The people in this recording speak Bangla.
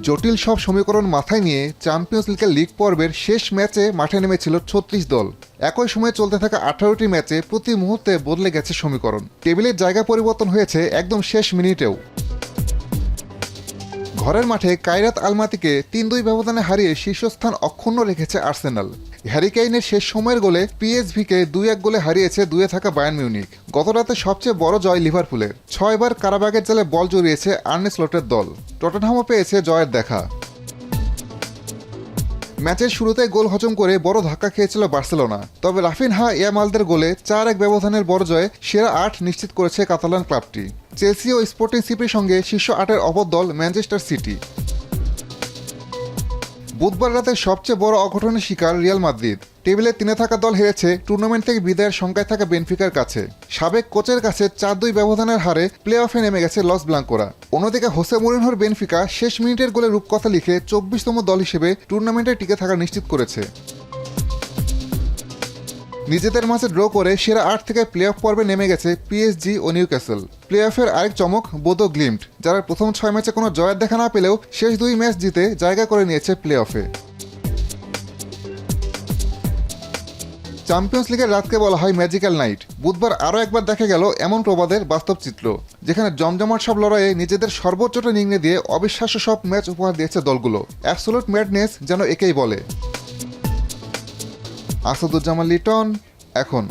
জটিল সব সমীকরণ মাথায় নিয়ে চ্যাম্পিয়ন্স লিগের লিগ পর্বের শেষ ম্যাচে মাঠে নেমেছিল ৩৬ দল। একই সময়ে চলতে থাকা ১৮টি ম্যাচে প্রতি মুহূর্তে বদলে গেছে সমীকরণ। টেবিলের জায়গা পরিবর্তন হয়েছে একদম শেষ মিনিটেও। ঘরের মাঠে কায়রাত আলমাতিকে ৩-২ ব্যবধানে হারিয়ে শীর্ষস্থান অক্ষুণ্ণ রেখেছে আর্সেনাল। হ্যারি কেইনের শেষ সময়ের গোলে পিএসভিকে ২-১ গোলে হারিয়েছে ২-এ থাকা বায়ার্ন মিউনিখ। গতরাতে সবচেয়ে বড় জয় লিভারপুলের। ৬ বার কারাবাগের জালে বল জড়িয়েছে আর্নে স্লটের দল। টটেনহামও পেয়েছে জয়ের দেখা। ম্যাচের শুরুতে গোল হজম করে বড় ধাক্কা খেয়েছিল বার্সেলোনা, তবে রাফিনহা ইয়ামালদের গোলে ৪-১ ব্যবধানের বড় জয়ে সেরা ৮ নিশ্চিত করেছে কাতালান ক্লাবটি। চেলসি ও স্পোর্টিং সিপির সঙ্গে শীর্ষ ৮-এর অপর দল ম্যানচেস্টার সিটি। বুধবার রাতে সবচেয়ে বড় অঘটনের শিকার রিয়াল মাদ্রিদ। টেবিলে ৩-এ থাকা দল হেরেছে টুর্নামেন্ট থেকে বিদায়ের শঙ্কায় থাকা বেনফিকার কাছে। সাবেক কোচের কাছে ৪-২ ব্যবধানের হারে প্লে অফে নেমে গেছে লস ব্লাঙ্কোরা। অন্যদিকে হোসে মরিনহোর বেনফিকা শেষ মিনিটের গোলে রূপকথা লিখে ২৪তম দল হিসেবে টুর্নামেন্টে টিকে থাকা নিশ্চিত করেছে। নিজেদের মাঝে ড্র করে সেরা ৮ থেকে প্লে অফ পর্বে নেমে গেছে পিএসজি ও নিউক্যাসল। প্লে অফের আরেক চমক বোদো গ্লিম্ট, যারা প্রথম ৬ ম্যাচে কোনো জয়ের দেখা না পেলেও শেষ ২ ম্যাচ জিতে জায়গা করে নিয়েছে প্লে অফে। চ্যাম্পিয়ন্স লিগের রাতকে বলা হয় ম্যাজিক্যাল নাইট। বুধবার আরও একবার দেখা গেল এমন প্রবাদের বাস্তব চিত্র, যেখানে জমজমাট সব লড়াইয়ে নিজেদের সর্বোচ্চটা নিংড়ে দিয়ে অবিশ্বাস্য সব ম্যাচ উপহার দিয়েছে দলগুলো। অ্যাবসোলুট ম্যাডনেস যেন একেই বলে। আসাদুজ্জামান লিটন, এখন।